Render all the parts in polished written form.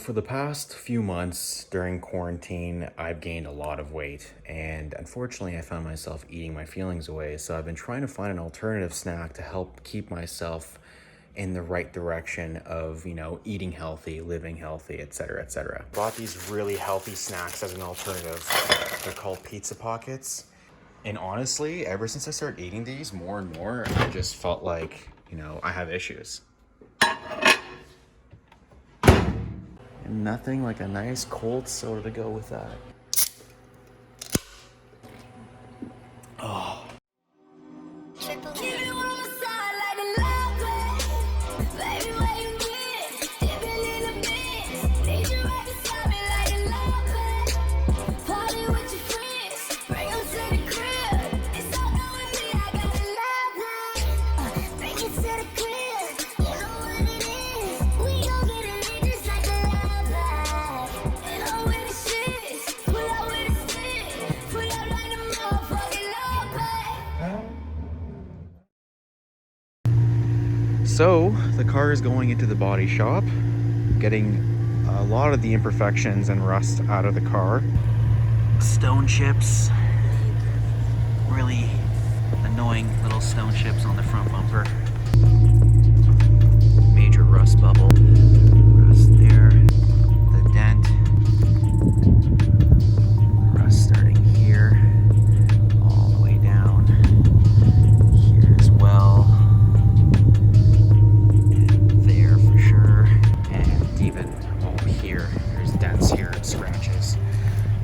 For the past few months during quarantine, I've gained a lot of weight, and unfortunately, I found myself eating my feelings away. So I've been trying to find an alternative snack to help keep myself in the right direction of, eating healthy, living healthy, etc., etc. Bought these really healthy snacks as an alternative. They're called pizza pockets. And honestly, ever since I started eating these more and more, I just felt like, I have issues. And nothing like a nice cold soda to go with that. Oh. So the car is going into the body shop, getting a lot of the imperfections and rust out of the car. Stone chips, really annoying little stone chips on the front bumper. Major rust bubble, rust there, the dent, rust starting here, all the way down here as well. There's dents here and scratches,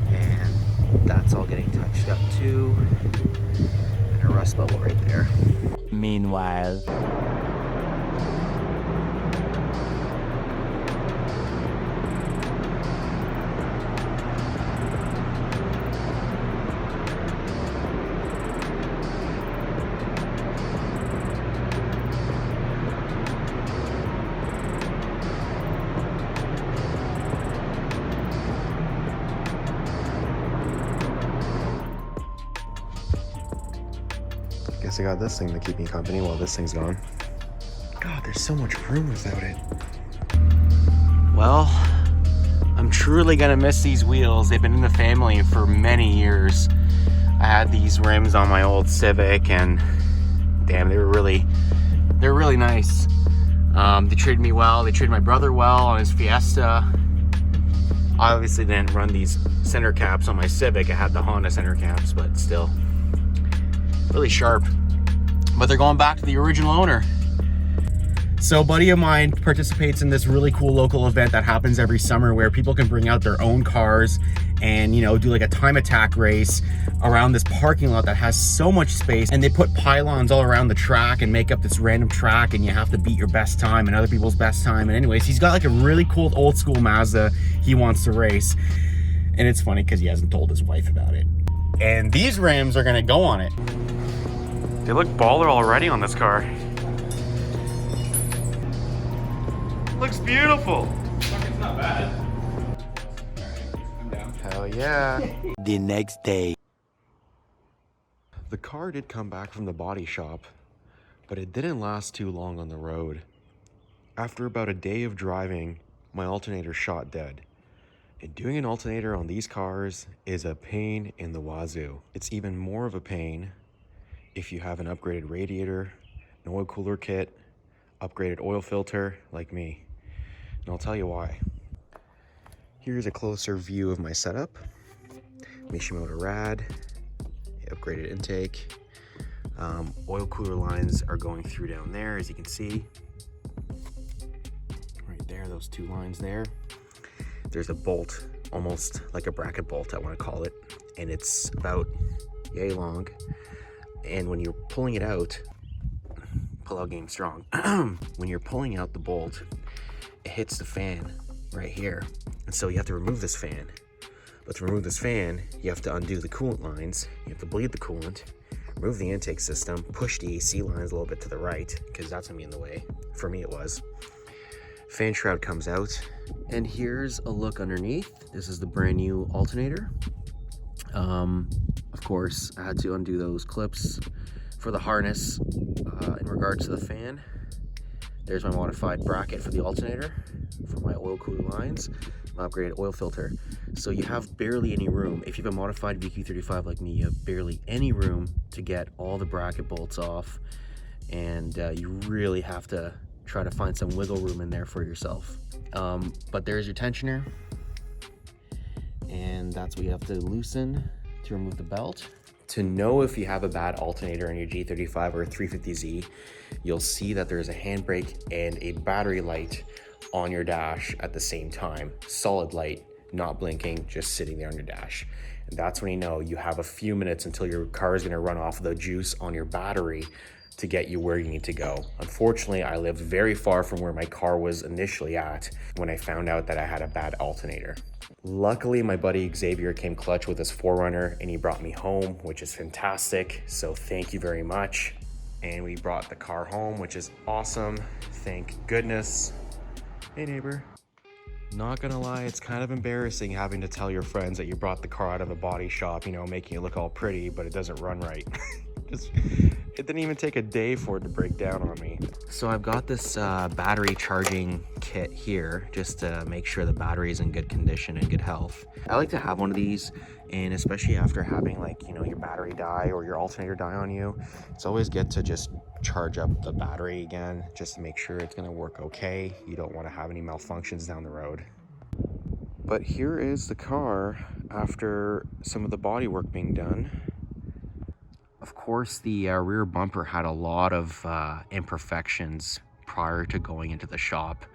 and that's all getting touched up too, and a rust bubble right there. Meanwhile, guess I got this thing to keep me company while this thing's gone. God, there's so much room without it. Well, I'm truly gonna miss these wheels. They've been in the family for many years. I had these rims on my old Civic, and damn, they're really nice. They treated me well. They treated my brother well on his Fiesta. I obviously didn't run these center caps on my Civic. I had the Honda center caps, but still. Really sharp, but they're going back to the original owner. So a buddy of mine participates in this really cool local event that happens every summer where people can bring out their own cars and do like a time attack race around this parking lot that has so much space, and they put pylons all around the track and make up this random track, and you have to beat your best time and other people's best time. And anyways, he's got like a really cool old school Mazda he wants to race, and it's funny because he hasn't told his wife about it. And these rims are gonna go on it. They look baller already on this car. Looks beautiful. It's not bad. Alright, I'm down. Hell yeah. The next day. The car did come back from the body shop, but it didn't last too long on the road. After about a day of driving, my alternator shot dead. And doing an alternator on these cars is a pain in the wazoo. It's even more of a pain if you have an upgraded radiator, an oil cooler kit, upgraded oil filter like me. And I'll tell you why. Here's a closer view of my setup. Mishimoto rad, upgraded intake. Oil cooler lines are going through down there, as you can see. Right there, those two lines there. There's a bolt, almost like a bracket bolt, I want to call it, and it's about yay long. And when you're pulling it out, pull-out game strong. When you're pulling out the bolt, it hits the fan right here, and so you have to remove this fan. But to remove this fan, you have to undo the coolant lines, you have to bleed the coolant, remove the intake system, push the AC lines a little bit to the right, because that's gonna be in the way. For me it was. Fan shroud comes out, and here's a look underneath. This is the brand new alternator. Of course, I had to undo those clips for the harness in regards to the fan. There's my modified bracket for the alternator, for my oil cooler lines, my upgraded oil filter. So you have barely any room. If you have a modified VQ35 like me, you have barely any room to get all the bracket bolts off, and you really have to try to find some wiggle room in there for yourself. But there's your tensioner, and that's what you have to loosen to remove the belt. To know if you have a bad alternator in your G35 or 350Z, you'll see that there's a handbrake and a battery light on your dash at the same time. Solid light, not blinking, just sitting there on your dash. And that's when you know you have a few minutes until your car is gonna run off the juice on your battery to get you where you need to go. Unfortunately, I lived very far from where my car was initially at when I found out that I had a bad alternator. Luckily, my buddy Xavier came clutch with his 4Runner and he brought me home, which is fantastic. So thank you very much. And we brought the car home, which is awesome. Thank goodness. Hey neighbor. Not gonna lie, it's kind of embarrassing having to tell your friends that you brought the car out of the body shop, you know, making it look all pretty, but it doesn't run right. It didn't even take a day for it to break down on me. So I've got this battery charging kit here just to make sure the battery is in good condition and good health. I like to have one of these, and especially after having, like, you know, your battery die or your alternator die on you, it's always good to just charge up the battery again just to make sure it's gonna work okay. You don't want to have any malfunctions down the road. But here is the car after some of the body work being done. Of course, the rear bumper had a lot of imperfections prior to going into the shop,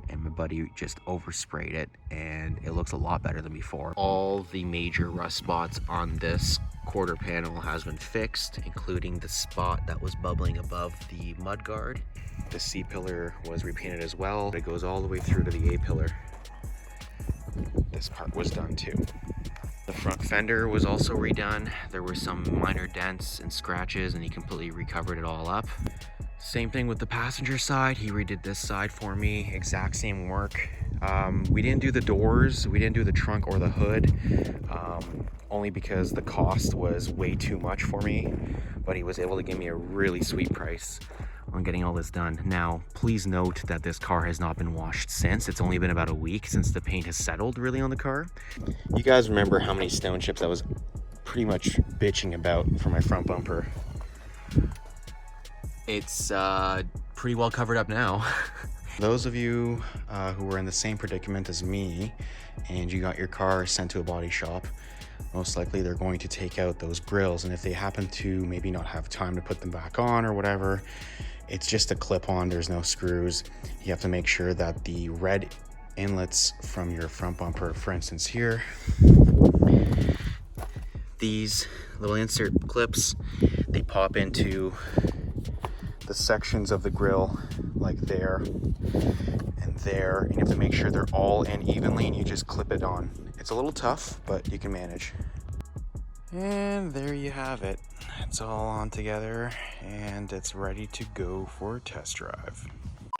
and my buddy just oversprayed it, and it looks a lot better than before. All the major rust spots on this quarter panel has been fixed, including the spot that was bubbling above the mudguard. The C-pillar was repainted as well. It goes all the way through to the A-pillar. This part was done too. The front fender was also redone. There were some minor dents and scratches, and he completely recovered it all up. Same thing with the passenger side. He redid this side for me, exact same work. We didn't do the doors, we didn't do the trunk or the hood, only because the cost was way too much for me, but he was able to give me a really sweet price on getting all this done. Now, please note that this car has not been washed since. It's only been about a week since the paint has settled really on the car. You guys remember how many stone chips I was pretty much bitching about for my front bumper. It's pretty well covered up now. Those of you who were in the same predicament as me and you got your car sent to a body shop, most likely they're going to take out those grills, and if they happen to maybe not have time to put them back on or whatever, it's just a clip-on, there's no screws. You have to make sure that the red inlets from your front bumper, for instance here, these little insert clips, they pop into the sections of the grill like there and there, and you have to make sure they're all in evenly, and you just clip it on. It's a little tough, but you can manage. And there you have it. It's all on together and it's ready to go for a test drive.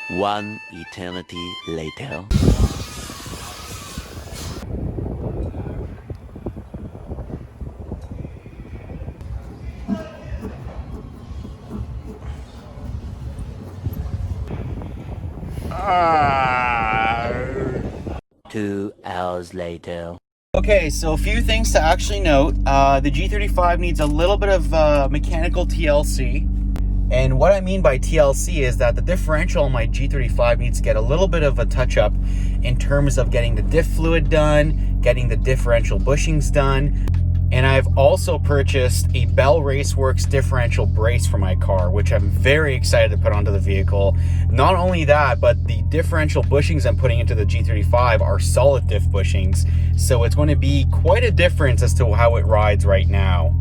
One eternity later. Ah. 2 hours later. Okay, so a few things to actually note. The G35 needs a little bit of mechanical TLC. And what I mean by TLC is that the differential on my G35 needs to get a little bit of a touch-up in terms of getting the diff fluid done, getting the differential bushings done. And I've also purchased a Bell Raceworks differential brace for my car, which I'm very excited to put onto the vehicle. Not only that, but the differential bushings I'm putting into the G35 are solid diff bushings. So it's going to be quite a difference as to how it rides right now.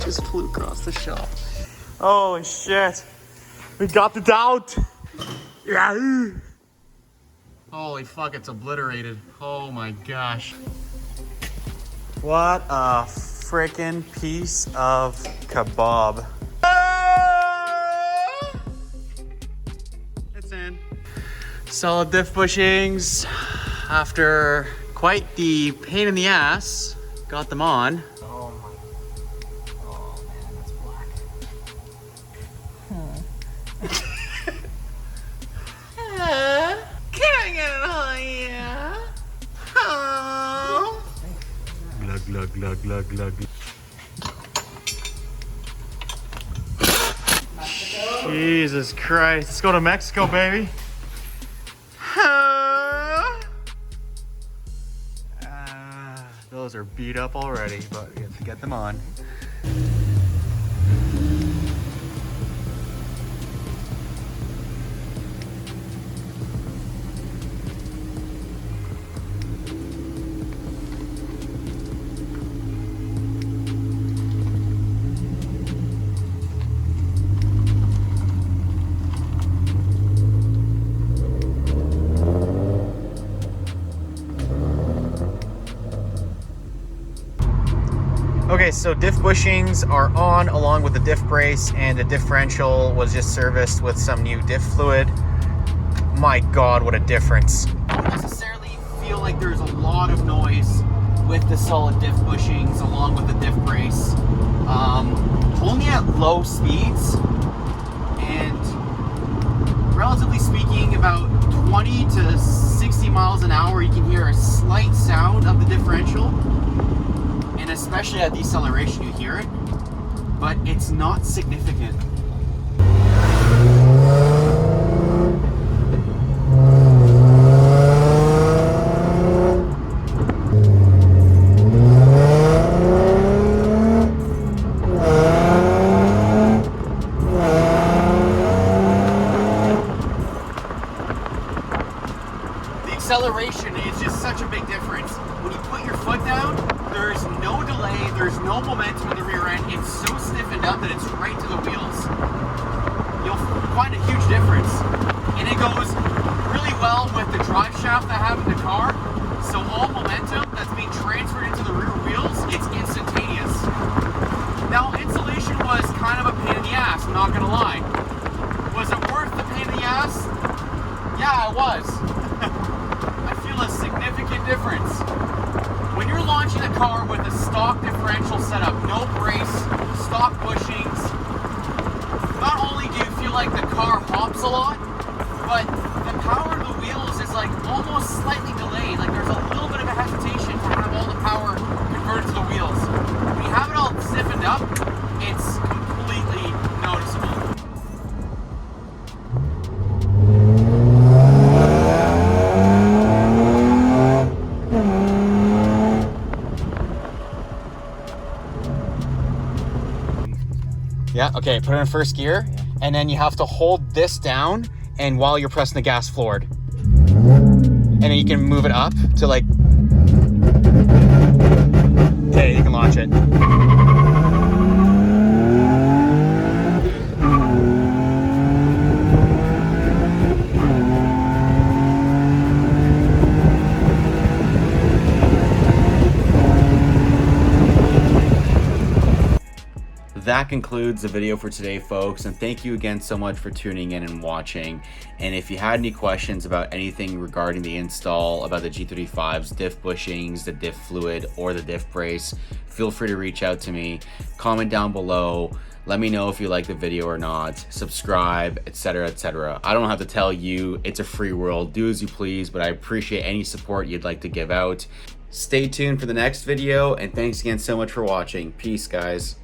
just flew across the shop. Holy shit. We got it out. Yeah. Holy fuck, it's obliterated. Oh my gosh. What a freaking piece of kebab. It's in. Solid diff bushings. After quite the pain in the ass, got them on. Oh my. Oh man, that's black. Can I get it on you? Oh. Glug, glug, glug, glug, glug. Jesus Christ. Let's go to Mexico, baby. Those are beat up already, but we have to get them on. Okay, so diff bushings are on along with the diff brace, and the differential was just serviced with some new diff fluid. My God, what a difference. I don't necessarily feel like there's a lot of noise with the solid diff bushings along with the diff brace. Only at low speeds, and relatively speaking, about 20 to 60 miles an hour, you can hear a slight sound of the differential. And especially at deceleration, you hear it, but it's not significant. The acceleration is just such a big difference. When you put your foot down, there's no delay, there's no momentum in the rear end. It's so stiffened up that it's right to the wheels. You'll find a huge difference. And it goes really well with the drive shaft I have in the car. So all momentum that's being transferred into the rear wheels, it's instantaneous. Now, insulation was kind of a pain in the ass, I'm not gonna lie. Was it worth the pain in the ass? Yeah, it was. I feel a significant difference. When you're launching a car with a stock differential setup, no brace, stock bushings, not only do you feel like the car hops a lot, but the power of the wheels is like almost slightly delayed. Like there's a little bit of a hesitation to have all the power converted to the wheels. When you have it all stiffened up, it's completely noticeable. Yeah, okay, put it in first gear, and then you have to hold this down, and while you're pressing the gas forward. And then you can move it up to like, okay, you can launch it. That concludes the video for today, folks, and thank you again so much for tuning in and watching. And if you had any questions about anything regarding the install, about the G35's diff bushings, the diff fluid, or the diff brace, feel free to reach out to me. Comment down below. Let me know if you like the video or not. Subscribe, etc., etc. I don't have to tell you, it's a free world. Do as you please, but I appreciate any support you'd like to give out. Stay tuned for the next video, and thanks again so much for watching. Peace, guys.